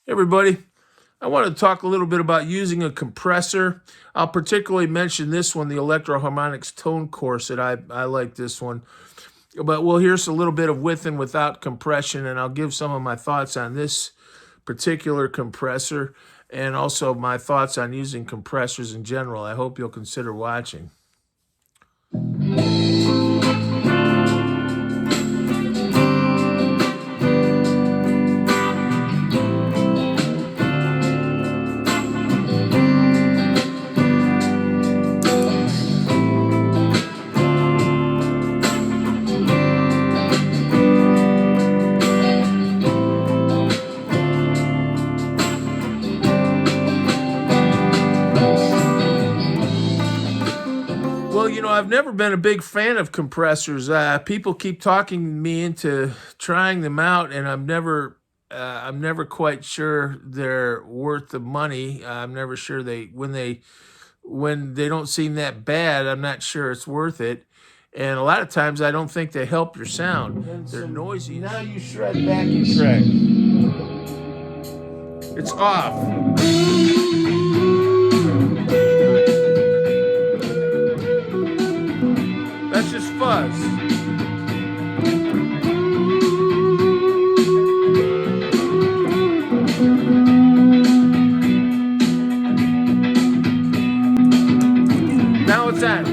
Everybody, I want to talk a little bit about using a compressor. I'll particularly mention this one, the Electro Harmonix Tone Corset. I like this one. But we'll hear a little bit of with and without compression, and I'll give some of my thoughts on this particular compressor and also my thoughts on using compressors in general. I hope you'll consider watching. Well, I've never been a big fan of compressors. People keep talking me into trying them out, and I'm never quite sure they're worth the money. I'm never sure when they don't seem that bad. I'm not sure it's worth it, and a lot of times I don't think they help your sound. They're noisy. Now you shred backing track. It's off. That's just fuzz. Now it's on.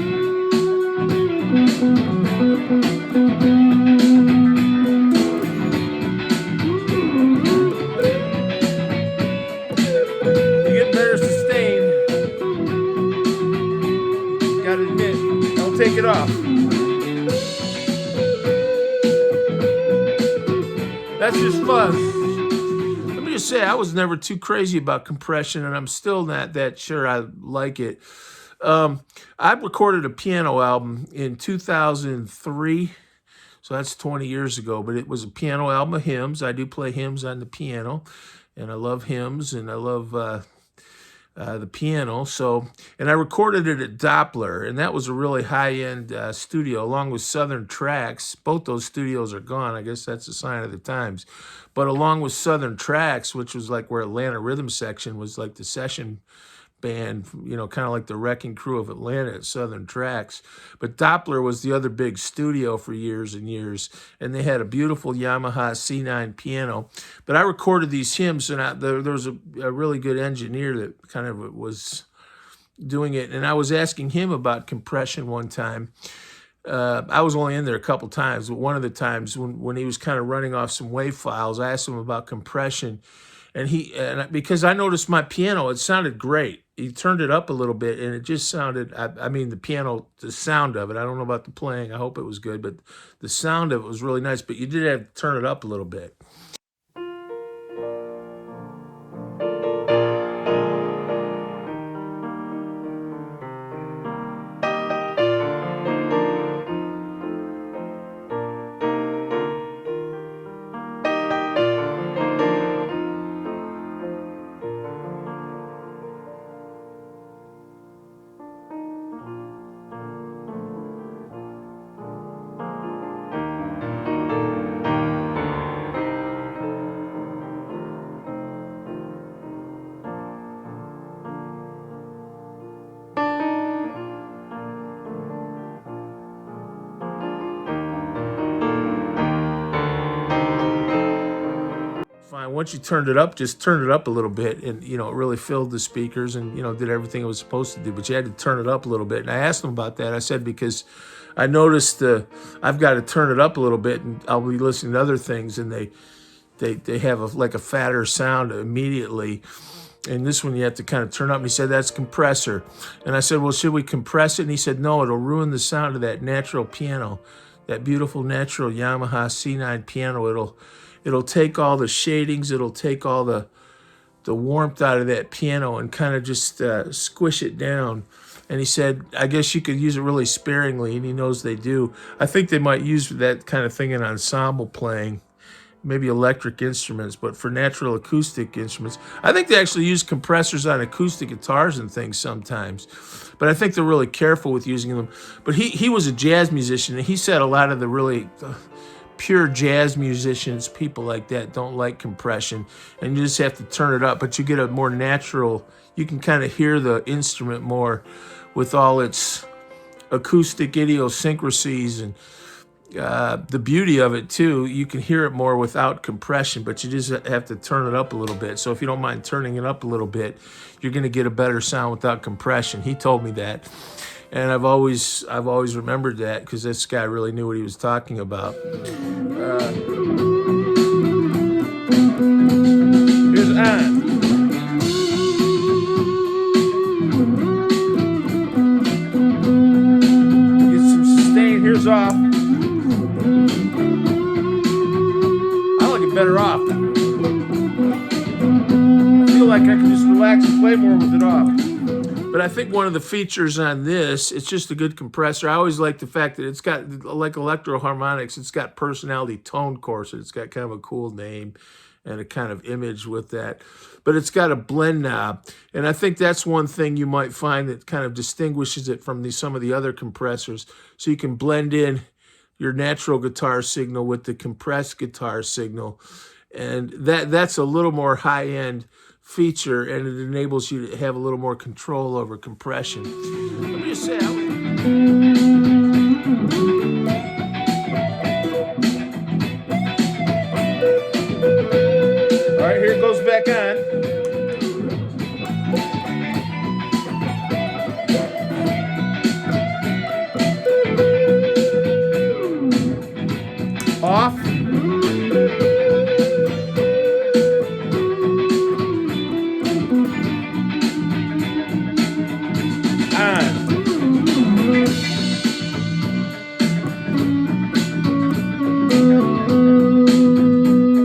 You get better sustain. Gotta admit, don't take it off. That's just fuzz. Let me just say, I was never too crazy about compression, and I'm still not that sure I like it. I recorded a piano album in 2003, so that's 20 years ago, but it was a piano album of hymns. I do play hymns on the piano, and I love hymns, and I love the piano. And I recorded it at Doppler, and that was a really high-end studio, along with Southern Tracks. Both those studios are gone. I guess that's a sign of the times. But along with Southern Tracks, which was like where Atlanta Rhythm Section was like the session band, kind of like the Wrecking Crew of Atlanta at Southern Tracks. But Doppler was the other big studio for years and years, and they had a beautiful Yamaha C9 piano. But I recorded these hymns, and there was a really good engineer that kind of was doing it, and I was asking him about compression one time. I was only in there a couple times, but one of the times when he was kind of running off some WAV files, I asked him about compression, and because I noticed my piano, it sounded great. He turned it up a little bit, and it just sounded, I mean, the piano, the sound of it, I don't know about the playing, I hope it was good, but the sound of it was really nice, but you did have to turn it up a little bit. Fine. Once you turned it up, just turn it up a little bit, and it really filled the speakers, and did everything it was supposed to do. But you had to turn it up a little bit. And I asked him about that. I said, because I noticed I've got to turn it up a little bit, and I'll be listening to other things, and they have like a fatter sound immediately. And this one you have to kind of turn up. And he said, that's compressor. And I said, well, should we compress it? And he said, no, it'll ruin the sound of that natural piano, that beautiful natural Yamaha C9 piano. It'll take all the shadings, it'll take all the warmth out of that piano and kind of just squish it down. And he said, I guess you could use it really sparingly, and he knows they do. I think they might use that kind of thing in ensemble playing, maybe electric instruments, but for natural acoustic instruments, I think they actually use compressors on acoustic guitars and things sometimes. But I think they're really careful with using them. But he was a jazz musician, and he said a lot of the really pure jazz musicians, people like that, don't like compression, and you just have to turn it up. But you get a more natural, you can kind of hear the instrument more with all its acoustic idiosyncrasies and the beauty of it too. You can hear it more without compression, but you just have to turn it up a little bit. So if you don't mind turning it up a little bit, you're going to get a better sound without compression. He told me that, and I've always remembered that because this guy really knew what he was talking about. Here's on. Get some sustain. Here's off. Better off. I feel like I can just relax and play more with it off. But I think one of the features on this, it's just a good compressor. I always like the fact that it's got, like Electro Harmonix, it's got personality tone Corset. It's got kind of a cool name and a kind of image with that. But it's got a blend knob. And I think that's one thing you might find that kind of distinguishes it from some of the other compressors. So you can blend in your natural guitar signal with the compressed guitar signal, and that's a little more high-end feature, and it enables you to have a little more control over compression. Let me just say, all right, here it goes back on. Off. On.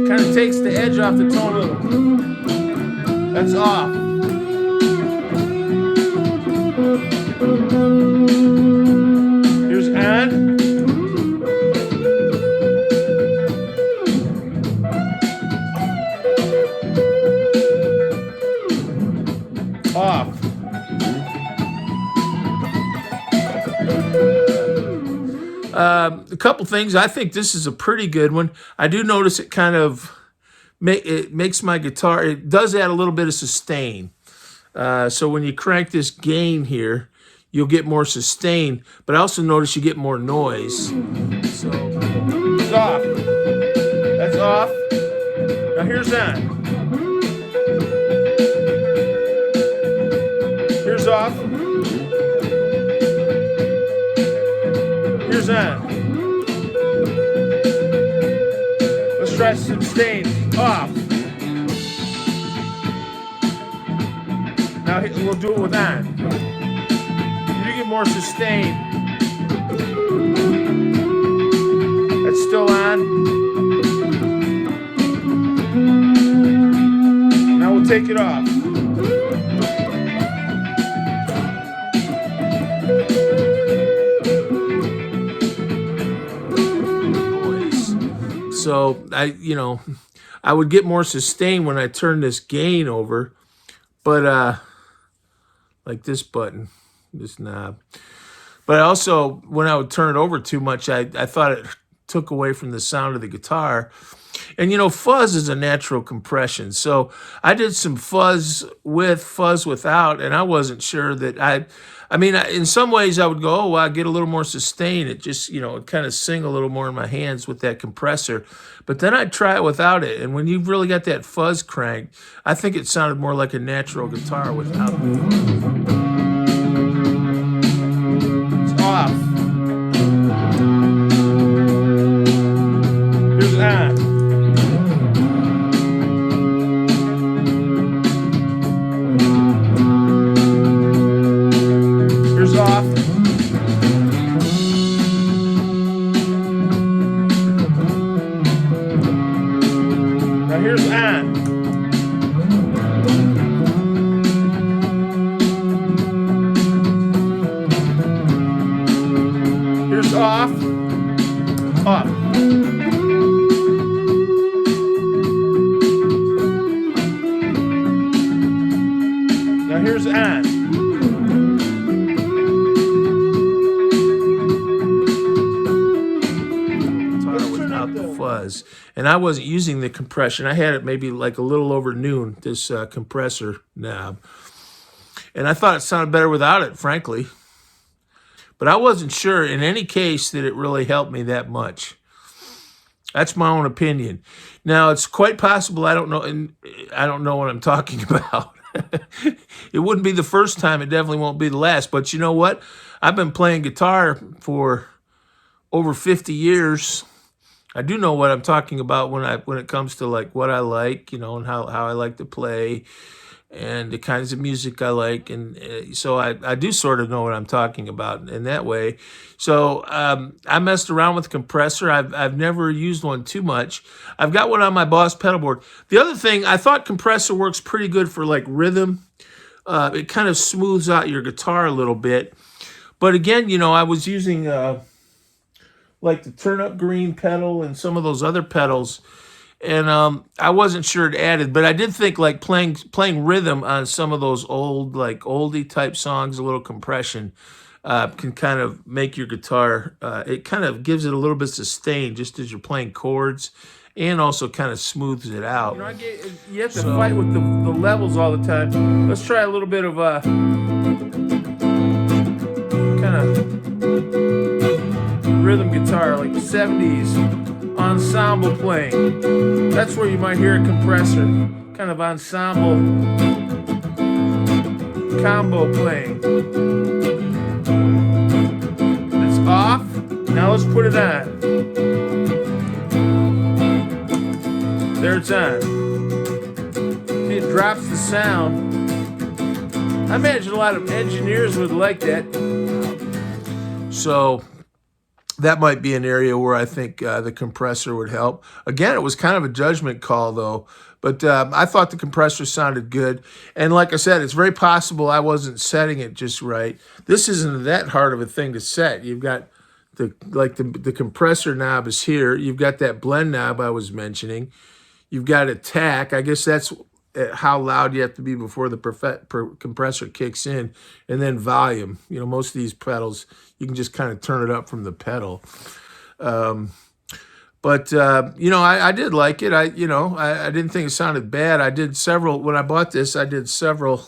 Kind of takes the edge off the tone a little. That's off. Here's on. Off. A couple things. I think this is a pretty good one. I do notice it kind of it makes my guitar, it does add a little bit of sustain. So when you crank this gain here, you'll get more sustain, but I also notice you get more noise. So it's off. That's off. Now here's on. Here's off. Here's on. Let's try some sustain. Off. Now we'll do it with on. You get more sustain. That's still on. Now we'll take it off. So I would get more sustain when I turn this gain over, but like this button, this knob. But also, when I would turn it over too much, I thought it took away from the sound of the guitar. And fuzz is a natural compression. So I did some fuzz with, fuzz without, and I wasn't sure that in some ways I would go, oh, well, I get a little more sustain. It just, it kind of sing a little more in my hands with that compressor. But then I'd try it without it. And when you've really got that fuzz cranked, I think it sounded more like a natural guitar without it. It's off. Here's on. Here's off. Now here's on. Here's off. Off. Now here's on. Let's turn up the fuzz. And I wasn't using the compression. I had it maybe like a little over noon, this compressor knob. And I thought it sounded better without it, frankly. But I wasn't sure in any case that it really helped me that much. That's my own opinion. Now, it's quite possible I don't know, and I don't know what I'm talking about. It wouldn't be the first time. It definitely won't be the last. But you know what? I've been playing guitar for over 50 years. I do know what I'm talking about when it comes to like what I like, you know, and how I like to play and the kinds of music I like. And so I do sort of know what I'm talking about in that way. So I messed around with the compressor. I've never used one too much. I've got one on my Boss pedal board. The other thing, I thought compressor works pretty good for like rhythm. It kind of smooths out your guitar a little bit. But again, you know, I was using like the turn up green pedal and some of those other pedals. And I wasn't sure it added, but I did think like playing rhythm on some of those old, like oldie type songs, a little compression can kind of make your guitar, it kind of gives it a little bit of sustain just as you're playing chords and also kind of smooths it out. You know, you have to fight with the levels all the time. Let's try a little bit of kind of rhythm guitar, like 70s. Ensemble playing. That's where you might hear a compressor. Kind of ensemble combo playing. It's off. Now let's put it on. There it's on. It drops the sound. I imagine a lot of engineers would like that. So that might be an area where I think the compressor would help. Again, it was kind of a judgment call, though. But I thought the compressor sounded good. And like I said, it's very possible I wasn't setting it just right. This isn't that hard of a thing to set. You've got the compressor knob is here. You've got that blend knob I was mentioning. You've got attack. I guess that's how loud you have to be before the compressor kicks in, and then volume. You know, most of these pedals, you can just kind of turn it up from the pedal. But you know, I did like it. I didn't think it sounded bad. I did several, when I bought this, I did several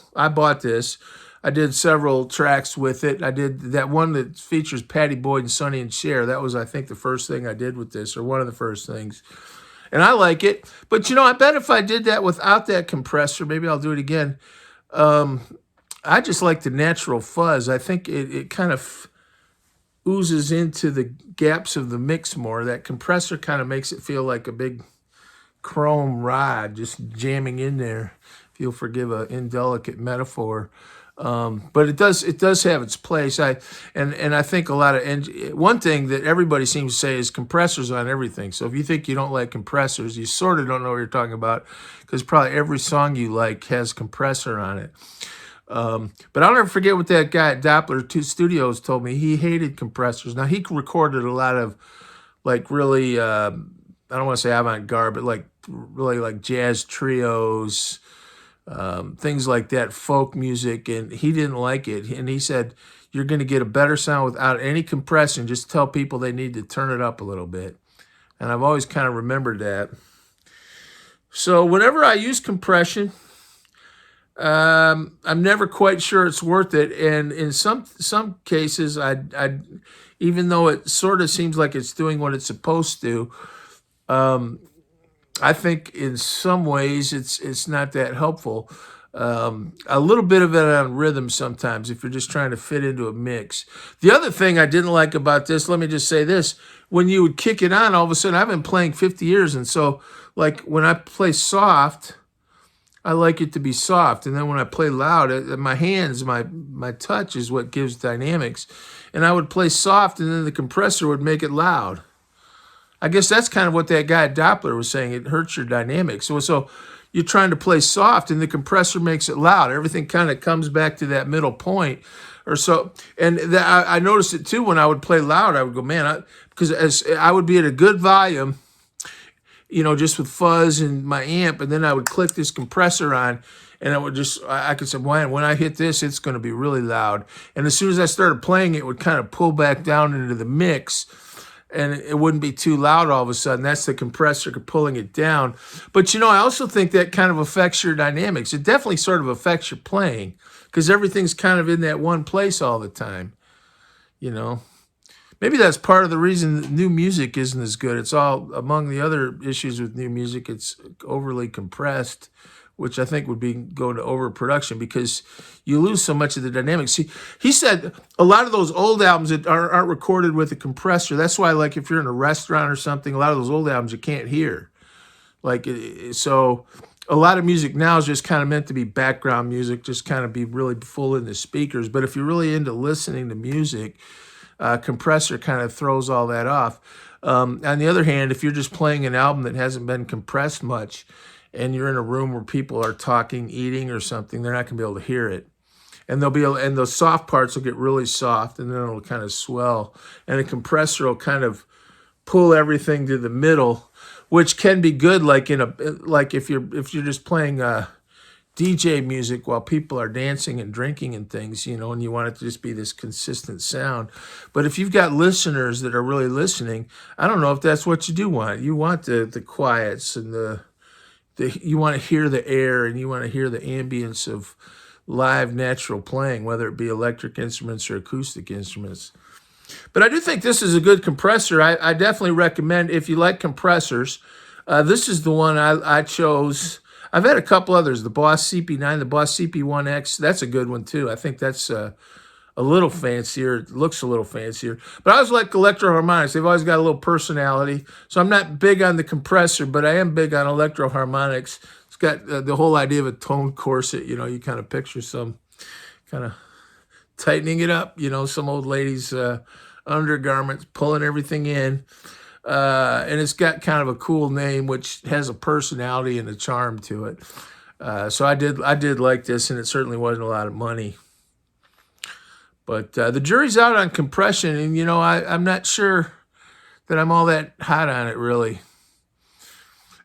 tracks with it. I did that one that features Patty Boyd and Sonny and Cher. That was, I think, the first thing I did with this, or one of the first things. And I like it. But, you know, I bet if I did that without that compressor, maybe I'll do it again. I just like the natural fuzz. I think it kind of oozes into the gaps of the mix more. That compressor kind of makes it feel like a big chrome rod just jamming in there, if you'll forgive an indelicate metaphor. But it does have its place. I think a lot of one thing that everybody seems to say is compressors on everything. So if you think you don't like compressors, you sort of don't know what you're talking about, because probably every song you like has compressor on it. But I'll never forget what that guy at Doppler Studios told me. He hated compressors. Now, he recorded a lot of like really I don't want to say avant-garde, but like really like jazz trios, things like that, folk music, and he didn't like it. And he said, you're going to get a better sound without any compression. Just tell people they need to turn it up a little bit. And I've always kind of remembered that. So whenever I use compression, I'm never quite sure it's worth it. And in some cases, I even though it sort of seems like it's doing what it's supposed to, I think in some ways it's not that helpful. A little bit of it on rhythm sometimes if you're just trying to fit into a mix. The other thing I didn't like about this, let me just say this, when you would kick it on, all of a sudden, I've been playing 50 years, and so like when I play soft, I like it to be soft. And then when I play loud, my hands, my touch is what gives dynamics. And I would play soft, and then the compressor would make it loud. I guess that's kind of what that guy at Doppler was saying. It hurts your dynamics. So you're trying to play soft, and the compressor makes it loud. Everything kind of comes back to that middle point or so. And I noticed it too when I would play loud. I would go, man, because as I would be at a good volume, you know, just with fuzz and my amp, and then I would click this compressor on, and I could say, man, when I hit this, it's going to be really loud. And as soon as I started playing, it would kind of pull back down into the mix. and it wouldn't be too loud all of a sudden. That's the compressor pulling it down. But, you know, I also think that kind of affects your dynamics. It definitely sort of affects your playing because everything's kind of in that one place all the time, you know. Maybe that's part of the reason that new music isn't as good. It's all among the other issues with new music. It's overly compressed, which I think would be going to overproduction because you lose so much of the dynamics. See, he said a lot of those old albums that aren't recorded with a compressor. That's why, like, if you're in a restaurant or something, a lot of those old albums you can't hear. Like, so a lot of music now is just kind of meant to be background music, just kind of be really full in the speakers. But if you're really into listening to music, compressor kind of throws all that off. On the other hand, if you're just playing an album that hasn't been compressed much and you're in a room where people are talking, eating or something, they're not going to be able to hear it. And and those soft parts will get really soft and then it'll kind of swell. And a compressor will kind of pull everything to the middle, which can be good like if you're just playing DJ music while people are dancing and drinking and things, you know, and you want it to just be this consistent sound. But if you've got listeners that are really listening, I don't know if that's what you do want. You want the quiets and you want to hear the air and you want to hear the ambience of live natural playing, whether it be electric instruments or acoustic instruments. But I do think this is a good compressor. I definitely recommend, if you like compressors, this is the one I chose. I've had a couple others, the Boss CP9, the Boss CP1X. That's a good one, too. I think that's a little fancier. It looks a little fancier. But I always like Electro Harmonix. They've always got a little personality. So I'm not big on the compressor, but I am big on Electro Harmonix. It's got the whole idea of a tone corset. You know, you kind of picture some kind of tightening it up. You know, some old lady's undergarments, pulling everything in. And it's got kind of a cool name, which has a personality and a charm to it. So I did like this, and it certainly wasn't a lot of money. But the jury's out on compression, and, you know, I'm not sure that I'm all that hot on it, really.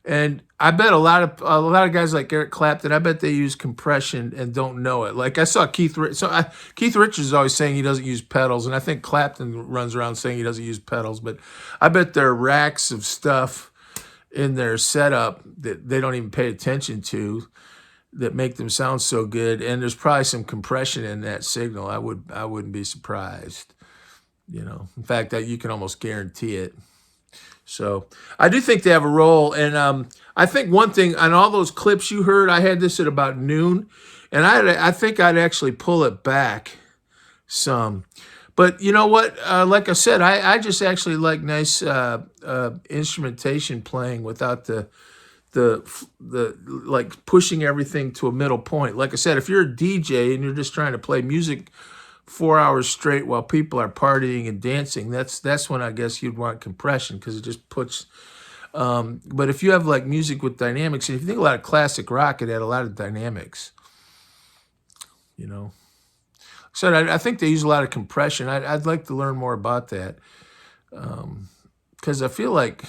And I bet a lot of guys like Eric Clapton, I bet they use compression and don't know it. Like I saw Keith Richards is always saying he doesn't use pedals, and I think Clapton runs around saying he doesn't use pedals. But I bet there are racks of stuff in their setup that they don't even pay attention to that make them sound so good. And there's probably some compression in that signal. I wouldn't be surprised. You know, in fact, you can almost guarantee it. So I do think they have a role. And I think one thing, on all those clips you heard, I had this at about noon, and I think I'd actually pull it back some. But you know what? Like I said, I just actually like nice instrumentation playing without the like pushing everything to a middle point. Like I said, if you're a DJ and you're just trying to play music 4 hours straight while people are partying and dancing, that's when I guess you'd want compression, because it just puts. But if you have like music with dynamics, and if you think a lot of classic rock, it had a lot of dynamics. You know, so I think they use a lot of compression. I'd like to learn more about that, because I feel like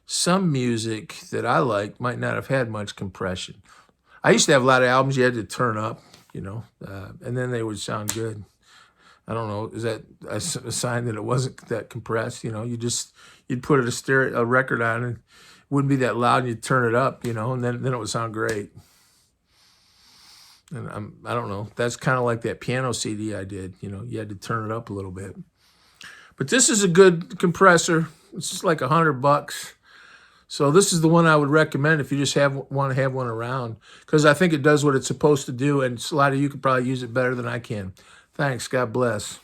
some music that I like might not have had much compression. I used to have a lot of albums you had to turn up, you know, and then they would sound good. I don't know, is that a sign that it wasn't that compressed? You know, you'd put a record on and it wouldn't be that loud, and you'd turn it up, you know, and then it would sound great. And I don't know, that's kind of like that piano CD I did, you know, you had to turn it up a little bit. But this is a good compressor. It's just like $100. So this is the one I would recommend if you just want to have one around, because I think it does what it's supposed to do, and a lot of you could probably use it better than I can. Thanks. God bless.